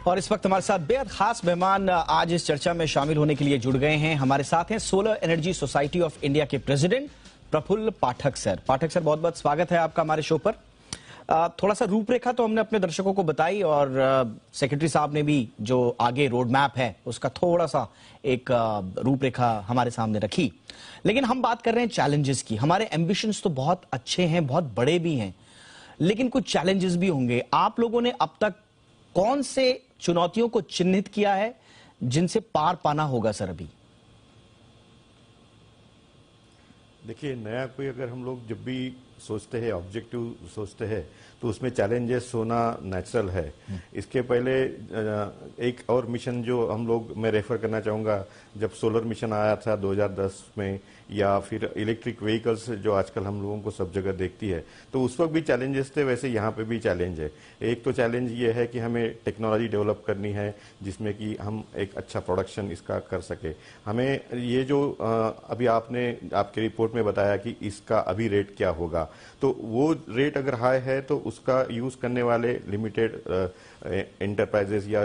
और इस वक्त हमारे साथ बेहद खास मेहमान आज इस चर्चा में शामिल होने के लिए जुड़ गए हैं। हमारे साथ हैं solar energy society of India के प्रेसिडेंट प्रफुल्ल पाठक सर। पाठक सर, बहुत बहुत स्वागत है आपका हमारे शो पर। थोड़ा सा रूपरेखा तो हमने अपने दर्शकों को बताई और सेक्रेटरी साहब ने भी जो आगे रोड मैप है उसका थोड़ा सा एक रूपरेखा हमारे सामने रखी। लेकिन हम बात कर रहे हैं चैलेंजेस की। हमारे एम्बिशंस तो बहुत अच्छे हैं, बहुत बड़े भी हैं, लेकिन कुछ चैलेंजेस भी होंगे। आप लोगों ने अब तक कौन से चुनौतियों को चिन्हित किया है जिनसे पार पाना होगा सर? अभी देखिए, नया कोई अगर हम लोग जब भी सोचते हैं, ऑब्जेक्टिव सोचते हैं, तो उसमें चैलेंजेस होना नेचुरल है। इसके पहले एक और मिशन जो हम लोग मैं रेफर करना चाहूँगा, जब सोलर मिशन आया था 2010 में, या फिर इलेक्ट्रिक व्हीकल्स जो आजकल हम लोगों को सब जगह देखती है, तो उस वक्त भी चैलेंजेस थे, वैसे यहाँ पे भी चैलेंज है। एक तो चैलेंज ये है कि हमें टेक्नोलॉजी डेवलप करनी है जिसमें कि हम एक अच्छा प्रोडक्शन इसका कर सके। हमें ये जो अभी आपने आपके रिपोर्ट में बताया कि इसका अभी रेट क्या होगा, तो वो रेट अगर हाई है तो उसका यूज करने वाले लिमिटेड एंटरप्राइजेस या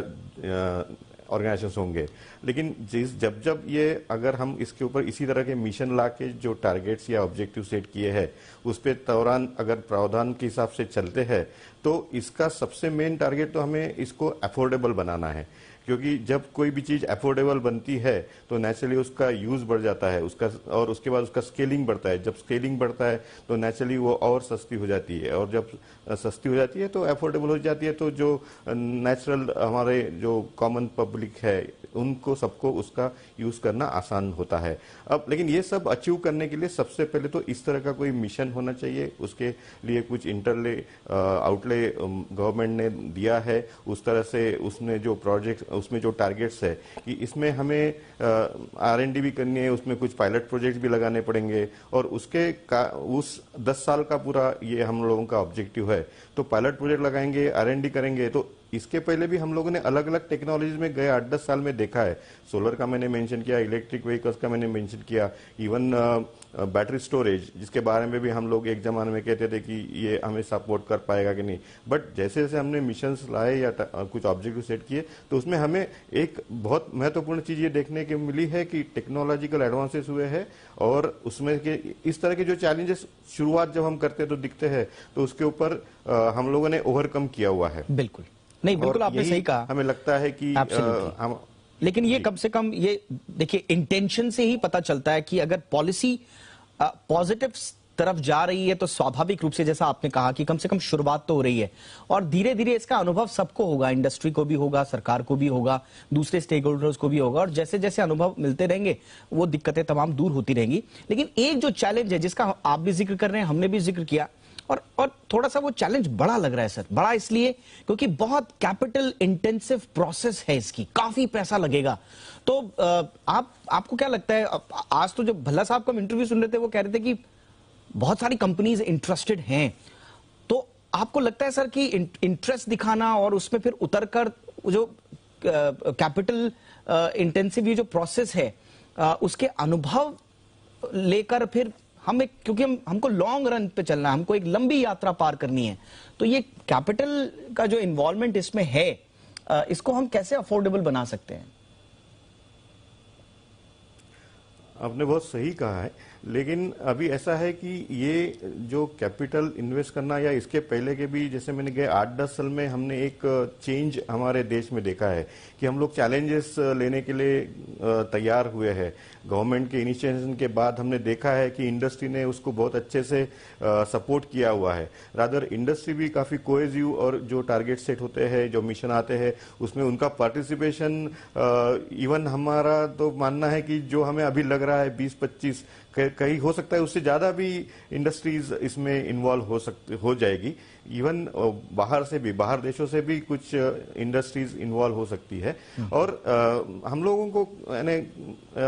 ऑर्गेनाइजेशंस होंगे। लेकिन जब ये अगर हम इसके ऊपर इसी तरह के मिशन ला के जो टारगेट्स या ऑब्जेक्टिव सेट किए हैं उस पे दौरान अगर प्रावधान के हिसाब से चलते हैं, तो इसका सबसे मेन टारगेट तो हमें इसको अफोर्डेबल बनाना है। क्योंकि जब कोई भी चीज अफोर्डेबल बनती है तो नेचुरली उसका यूज बढ़ जाता है, उसका, और उसके बाद उसका स्केलिंग बढ़ता है। जब स्केलिंग बढ़ता है तो नेचुरली वो और सस्ती हो जाती है, और जब सस्ती हो जाती है तो अफोर्डेबल हो जाती है, तो जो नेचुरल हमारे जो कॉमन पब्लिक है उनको सबको उसका यूज करना आसान होता है। अब लेकिन ये सब अचीव करने के लिए सबसे पहले तो इस तरह का कोई मिशन होना चाहिए। उसके लिए कुछ इंटरले आउटले गवर्नमेंट ने दिया है। उस तरह से उसने जो प्रोजेक्ट, उसमें जो टारगेट्स है कि इसमें हमें R&D भी करनी है, उसमें कुछ पायलट प्रोजेक्ट भी लगाने पड़ेंगे, और उस 10 साल का पूरा ये हम लोगों का ऑब्जेक्टिव है। तो पायलट प्रोजेक्ट लगाएंगे, R&D करेंगे। तो इसके पहले भी हम लोगों ने अलग अलग टेक्नोलॉजीज में गए 8-10 साल में देखा है। सोलर का मैंने मेंशन किया, इलेक्ट्रिक व्हीकल्स का मैंने मेंशन किया, इवन बैटरी स्टोरेज, जिसके बारे में भी हम लोग एक जमाने में कहते थे कि ये हमें सपोर्ट कर पाएगा कि नहीं। बट जैसे जैसे हमने मिशंस लाए या कुछ ऑब्जेक्टिव सेट किए, तो उसमें हमें एक बहुत महत्वपूर्ण चीज ये देखने की मिली है कि टेक्नोलॉजिकल एडवांसेस हुए हैं, और उसमें के इस तरह के जो चैलेंजेस शुरुआत जब हम करते तो दिखते हैं, तो उसके ऊपर हम लोगों ने ओवरकम किया हुआ है। बिल्कुल नहीं, बिल्कुल आपने सही कहा। हमें लगता है कि हम, लेकिन ये कम से कम ये देखिए, इंटेंशन से ही पता चलता है कि अगर पॉलिसी पॉजिटिव तरफ जा रही है तो स्वाभाविक रूप से, जैसा आपने कहा, कि कम से कम शुरुआत तो हो रही है, और धीरे धीरे इसका अनुभव सबको होगा, इंडस्ट्री को भी होगा, सरकार को भी होगा, दूसरे स्टेक होल्डर्स को भी होगा, और जैसे जैसे अनुभव मिलते रहेंगे वो दिक्कतें तमाम दूर होती रहेंगी। लेकिन एक जो चैलेंज है जिसका आप भी जिक्र कर रहे हैं, हमने भी जिक्र किया, और थोड़ा सा वो चैलेंज बड़ा लग रहा है सर। बड़ा इसलिए क्योंकि बहुत कैपिटल इंटेंसिव प्रोसेस है, इसकी काफी पैसा लगेगा। तो आपको क्या लगता है? आज तो जब भल्ला साहब को हम इंटरव्यू सुन रहे थे, वो कह रहे थे कि बहुत सारी कंपनीज इंटरेस्टेड हैं। तो आपको लगता है सर कि इंटरेस्ट दिखाना और उसमें फिर उतरकर जो कैपिटल इंटेंसिव ये जो प्रोसेस है उसके अनुभव लेकर फिर क्योंकि हमको लॉन्ग रन पे चलना है, हमको एक लंबी यात्रा पार करनी है, तो ये कैपिटल का जो इन्वॉल्वमेंट इसमें है, इसको हम कैसे अफोर्डेबल बना सकते हैं? आपने बहुत सही कहा है। लेकिन अभी ऐसा है कि ये जो कैपिटल इन्वेस्ट करना, या इसके पहले के भी, जैसे मैंने गए 8-10 साल में हमने एक चेंज हमारे देश में देखा है कि हम लोग चैलेंजेस लेने के लिए तैयार हुए हैं। गवर्नमेंट के इनिशिएशन के बाद हमने देखा है कि इंडस्ट्री ने उसको बहुत अच्छे से सपोर्ट किया हुआ है। रादर इंडस्ट्री भी काफी कोहेसिव, और जो टारगेट सेट होते हैं, जो मिशन आते हैं, उसमें उनका पार्टिसिपेशन, इवन हमारा तो मानना है कि जो हमें अभी लग रहा है 20-25, कहीं हो सकता है उससे ज्यादा भी इंडस्ट्रीज इसमें इन्वॉल्व हो जाएगी। इवन बाहर देशों से भी कुछ इंडस्ट्रीज इन्वॉल्व हो सकती है। और हम लोगों को,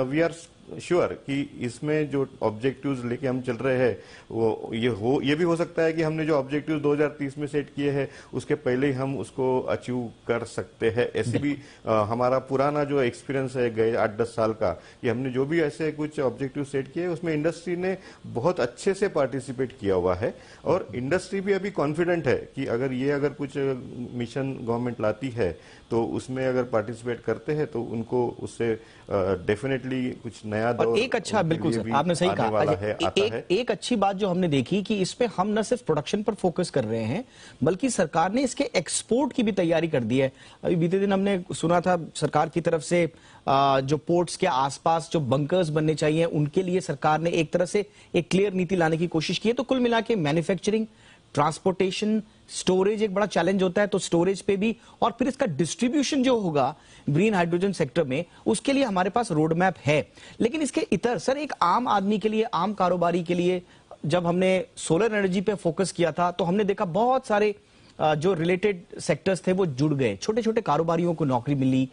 वी आर श्योर कि इसमें जो ऑब्जेक्टिव्स लेके हम चल रहे हैं वो ये भी हो सकता है कि हमने जो ऑब्जेक्टिव्स 2030 में सेट किए हैं उसके पहले ही हम उसको अचीव कर सकते हैं। ऐसे भी हमारा पुराना जो एक्सपीरियंस है गए 8-10 साल का कि हमने जो भी ऐसे कुछ ऑब्जेक्टिव सेट किए उसमें इंडस्ट्री ने बहुत अच्छे से पार्टिसिपेट किया हुआ है और इंडस्ट्री भी अभी कॉन्फिडेंट है कि अगर कुछ मिशन गवर्नमेंट लाती है तो उसमें अगर पार्टिसिपेट करते हैं तो उनको उससे डेफिनेटली कुछ नया दौर। और एक अच्छा, बिल्कुल सर आपने सही कहा, एक अच्छी बात जो हमने देखी कि इसमें हम न सिर्फ प्रोडक्शन पर फोकस कर रहे हैं बल्कि सरकार ने इसके एक्सपोर्ट की भी तैयारी कर दी है। अभी बीते दिन हमने सुना था सरकार की तरफ से जो पोर्ट्स के आसपास जो बंकर्स बनने चाहिए उनके लिए सरकार ने एक तरह से एक क्लियर नीति लाने की कोशिश की है। तो कुल मिला के मैन्युफैक्चरिंग, ट्रांसपोर्टेशन, स्टोरेज एक बड़ा चैलेंज होता है, तो स्टोरेज पे भी और फिर इसका डिस्ट्रीब्यूशन जो होगा ग्रीन हाइड्रोजन सेक्टर में उसके लिए हमारे पास रोड मैप है। लेकिन इसके इतर सर एक आम आदमी के लिए, आम कारोबारी के लिए जब हमने सोलर एनर्जी पे फोकस किया था तो हमने देखा बहुत सारे जो रिलेटेड सेक्टर्स थे वो जुड़ गए, छोटे छोटे कारोबारियों को नौकरी मिली,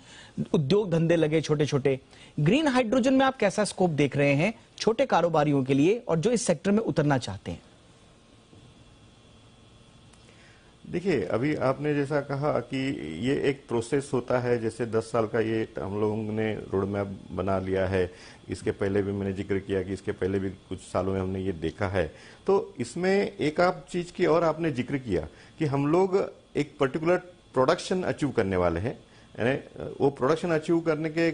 उद्योग धंधे लगे छोटे छोटे। ग्रीन हाइड्रोजन में आप कैसा स्कोप देख रहे हैं छोटे कारोबारियों के लिए और जो इस सेक्टर में उतरना चाहते हैं? देखिए, अभी आपने जैसा कहा कि ये एक प्रोसेस होता है, जैसे 10 साल का ये हम लोगों ने रोड मैप बना लिया है। इसके पहले भी मैंने जिक्र किया कि इसके पहले भी कुछ सालों में हमने ये देखा है। तो इसमें एक आप चीज की और आपने जिक्र किया कि हम लोग एक पर्टिकुलर प्रोडक्शन अचीव करने वाले हैं। वो प्रोडक्शन अचीव करने के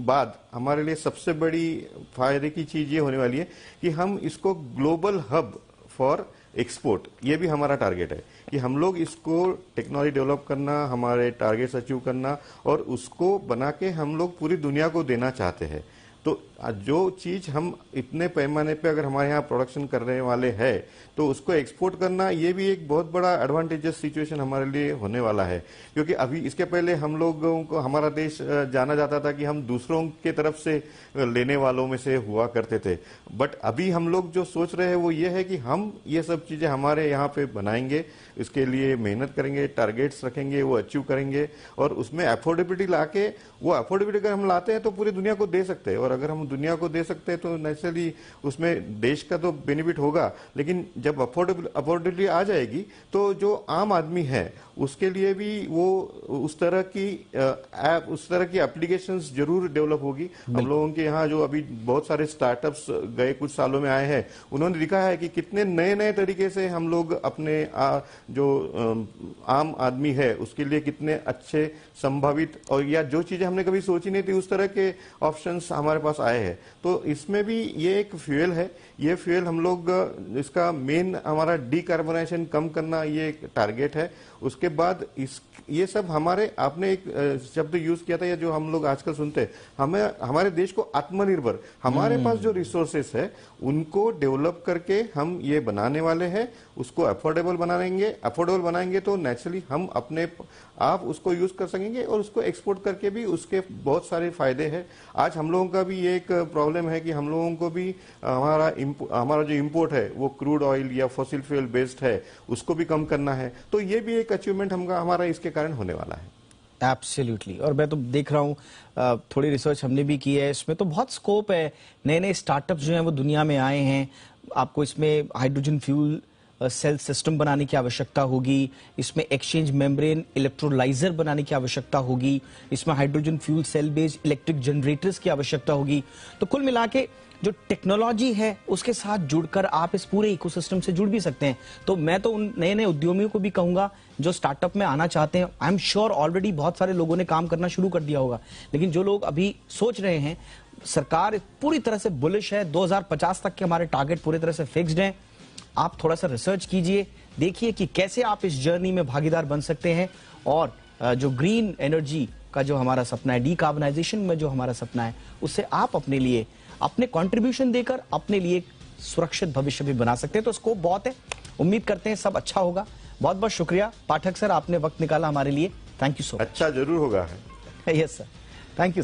बाद हमारे लिए सबसे बड़ी फायदे की चीज ये होने वाली है कि हम इसको ग्लोबल हब फॉर एक्सपोर्ट, ये भी हमारा टारगेट है कि हम लोग इसको टेक्नोलॉजी डेवलप करना, हमारे टारगेट्स अचीव करना और उसको बना के हम लोग पूरी दुनिया को देना चाहते हैं। तो जो चीज हम इतने पैमाने पे अगर हमारे यहाँ प्रोडक्शन करने वाले हैं तो उसको एक्सपोर्ट करना ये भी एक बहुत बड़ा एडवांटेजेस सिचुएशन हमारे लिए होने वाला है। क्योंकि अभी इसके पहले हम लोगों को हमारा देश जाना जाता था कि हम दूसरों के तरफ से लेने वालों में से हुआ करते थे, बट अभी हम लोग जो सोच रहे हैं वो ये है कि हम ये सब चीजें हमारे यहाँ पे बनाएंगे, इसके लिए मेहनत करेंगे, टारगेट्स रखेंगे, वो अचीव करेंगे और उसमें अफोर्डेबिलिटी लाके, वो अफोर्डेबिलिटी अगर हम लाते हैं तो पूरी दुनिया को दे सकते हैं। और अगर हम दुनिया को दे सकते हैं तो नेचुरली उसमें देश का तो बेनिफिट होगा, लेकिन जब अफोर्डेबिलिटी आ जाएगी तो जो आम आदमी है उसके लिए भी वो उस तरह की एप्लीकेशंस जरूर डेवलप होगी। हम लोगों के यहाँ जो अभी बहुत सारे स्टार्टअप्स गए कुछ सालों में आए हैं, उन्होंने दिखा है कि कितने नए नए तरीके से हम लोग अपने जो आम आदमी है उसके लिए कितने अच्छे संभावित और या जो चीजें हमने कभी सोची नहीं थी उस तरह के ऑप्शंस हमारे पास आए हैं। तो इसमें भी ये एक फ्यूल है, ये फ्यूल हम लोग इसका मेन हमारा डीकार्बोनाइजेशन कम करना ये एक टारगेट है। उसके बाद ये सब हमारे, आपने एक शब्द यूज किया था या जो हम लोग आजकल सुनते हैं, हमें हमारे देश को आत्मनिर्भर, हमारे पास जो रिसोर्सेस है उनको डेवलप करके हम ये बनाने वाले हैं, उसको अफोर्डेबल बनाएंगे तो नेचुरली हम अपने आप उसको यूज कर सकेंगे और उसको एक्सपोर्ट करके भी उसके बहुत सारे फायदे हैं। आज हम लोगों का भी ये एक प्रॉब्लम है कि हम लोगों को भी हमारा जो इंपोर्ट है वो क्रूड ऑयल या फॉसिल फ्यूल बेस्ड है, उसको भी कम करना है। तो ये भी एक अचीवमेंट हमारा इसके कारण होने वाला है। एब्सोल्युटली। और मैं तो देख रहा हूँ, थोड़ी रिसर्च हमने भी की है, इसमें तो बहुत स्कोप है। नए नए स्टार्टअप्स जो हैं वो दुनिया में आए हैं। आपको इसमें हाइड्रोजन फ्यूल सेल सिस्टम बनाने की आवश्यकता होगी, इसमें एक्सचेंज मेम्ब्रेन इलेक्ट्रोलाइजर बनाने की आवश्यकता होगी, इसमें hydrogen fuel cell based electric generators की आवश्यकता होगी। तो कुल मिला के जो टेक्नोलॉजी है उसके साथ जुड़कर आप इस पूरे इकोसिस्टम से जुड़ भी सकते हैं। तो मैं तो उन नए नए उद्यमियों को भी कहूंगा जो स्टार्टअप में आना चाहते हैं, आई एम श्योर ऑलरेडी बहुत सारे लोगों ने काम करना शुरू कर दिया होगा, लेकिन जो लोग अभी सोच रहे हैं, सरकार पूरी तरह से बुलिश है। 2050 तक के हमारे टारगेट पूरी तरह से फिक्स्ड हैं। आप थोड़ा सा रिसर्च कीजिए, देखिए कि कैसे आप इस जर्नी में भागीदार बन सकते हैं और जो ग्रीन एनर्जी का जो हमारा सपना है, डीकार्बनाइजेशन में जो हमारा सपना है, उससे आप अपने लिए अपने कंट्रीब्यूशन देकर अपने लिए सुरक्षित भविष्य भी बना सकते हैं। तो स्कोप बहुत है, उम्मीद करते हैं सब अच्छा होगा। बहुत बहुत शुक्रिया पाठक सर, आपने वक्त निकाला हमारे लिए। Thank you so much. अच्छा जरूर होगा। Yes sir, thank you.